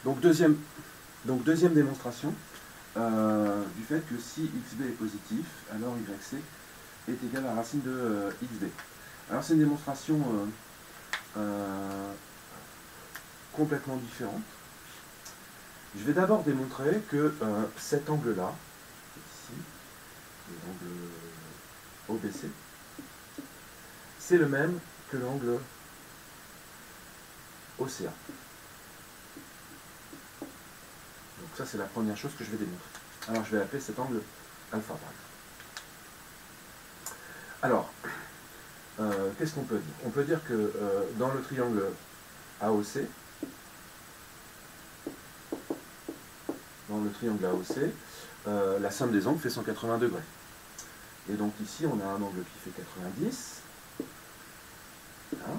Donc deuxième démonstration du fait que si xb est positif, alors yc est égal à la racine de xb. Alors c'est une démonstration complètement différente. Je vais d'abord démontrer que cet angle-là, ici, l'angle OBC, c'est le même que l'angle OCA. Donc ça c'est la première chose que je vais démontrer. Alors je vais appeler cet angle alpha par exemple. Alors, qu'est-ce qu'on peut dire? On peut dire que dans le triangle AOC, la somme des angles fait 180 degrés. Et donc ici on a un angle qui fait 90, voilà,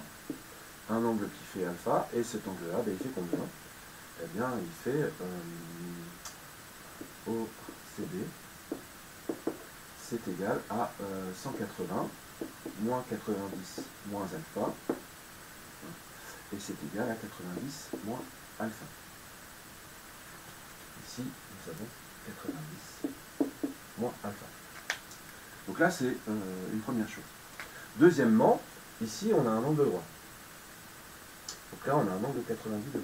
un angle qui fait alpha, et cet angle-là, ben, il fait combien? Eh bien, il fait OCD, c'est égal à 180 moins 90 moins alpha, et c'est égal à 90 moins alpha. Ici, nous avons 90 moins alpha. Donc là, c'est une première chose. Deuxièmement, ici, on a un angle droit. Donc là, on a un angle de 90 degrés.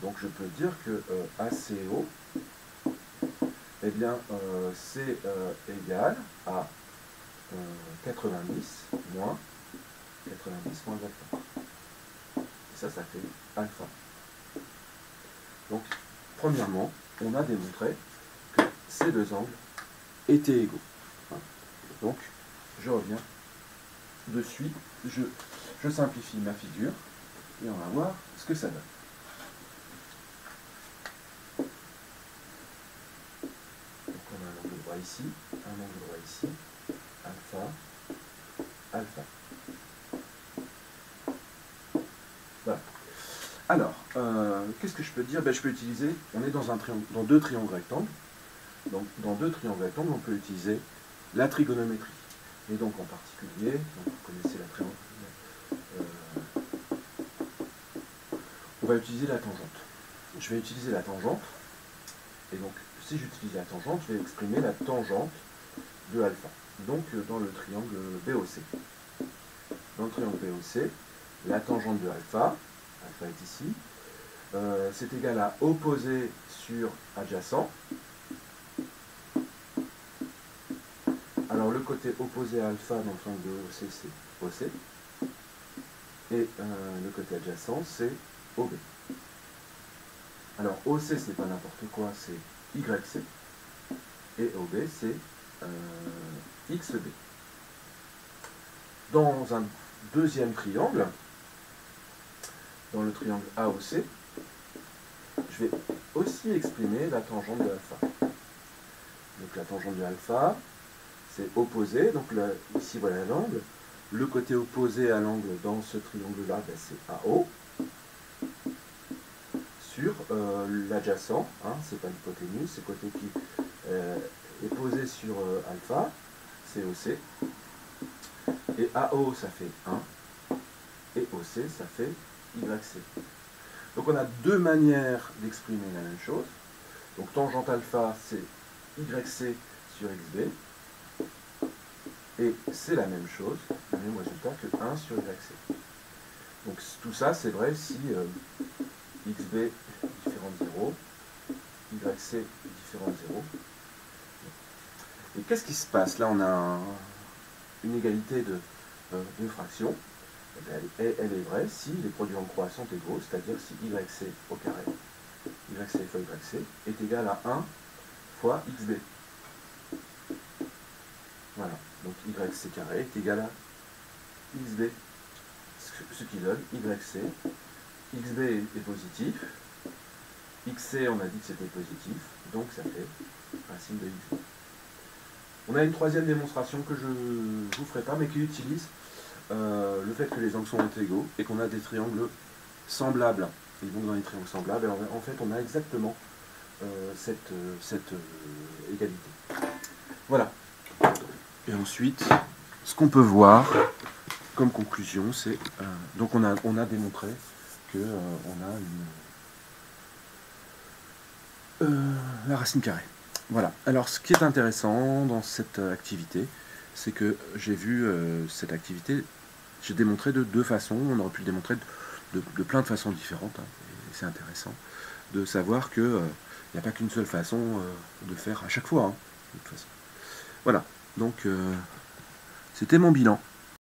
Donc je peux dire que ACO, eh bien, c'est égal à 90 moins alpha. Et ça fait alpha. Donc, premièrement, on a démontré que ces deux angles étaient égaux. Donc, je reviens dessus, je simplifie ma figure, et on va voir ce que ça donne. Donc, on a un angle droit ici, alpha, alpha. Voilà. Alors, qu'est-ce que je peux dire? Ben, je peux utiliser, on est dans deux triangles rectangles. Donc, dans deux triangles rectangles, on peut utiliser la trigonométrie. Et donc, en particulier, donc, vous connaissez la triangle, on va utiliser la tangente. Je vais utiliser la tangente. Et donc, si j'utilise la tangente, je vais exprimer la tangente de alpha. Donc, dans le triangle BOC. Dans le triangle BOC, la tangente de alpha est ici, c'est égal à opposé sur adjacent. Alors le côté opposé à alpha dans le triangle BOC, c'est OC. Et le côté adjacent, c'est OB. Alors OC, c'est pas n'importe quoi, c'est YC. Et OB, c'est XB. Dans un deuxième triangle, dans le triangle AOC, je vais aussi exprimer la tangente de alpha. Donc la tangente de alpha, c'est opposé, donc là, ici voilà l'angle. Le côté opposé à l'angle dans ce triangle-là, ben, c'est AO. Sur l'adjacent, hein, c'est pas l'hypoténuse, c'est le côté qui est posé sur alpha, c'est OC. Et AO, ça fait 1. Et OC, ça fait YC. Donc on a deux manières d'exprimer la même chose. Donc tangente alpha, c'est YC sur XB. Et c'est la même chose, le même résultat que 1 sur YC. Donc tout ça, c'est vrai si XB différent de 0, YC différent de 0. Et qu'est-ce qui se passe? Là, on a une égalité de fractions. Elle est vraie si les produits en croix sont égaux, c'est-à-dire si YC au carré, YC fois YC, est égal à 1 fois XB. Voilà, donc YC carré est égal à XB, ce qui donne YC. XB est positif, XC on a dit que c'était positif, donc ça fait racine de XB. On a une troisième démonstration que je ne vous ferai pas, mais qui utilise le fait que les angles sont égaux et qu'on a des triangles semblables. Et donc dans les triangles semblables, alors, en fait on a exactement cette égalité. Voilà. Et ensuite, ce qu'on peut voir comme conclusion, c'est donc on a démontré que on a la racine carrée. Voilà. Alors, ce qui est intéressant dans cette activité, c'est que j'ai vu cette activité, j'ai démontré de deux façons. On aurait pu le démontrer de plein de façons différentes. Hein, et c'est intéressant de savoir que il n'y a pas qu'une seule façon de faire à chaque fois. Hein, de toute façon. Voilà. Donc, c'était mon bilan.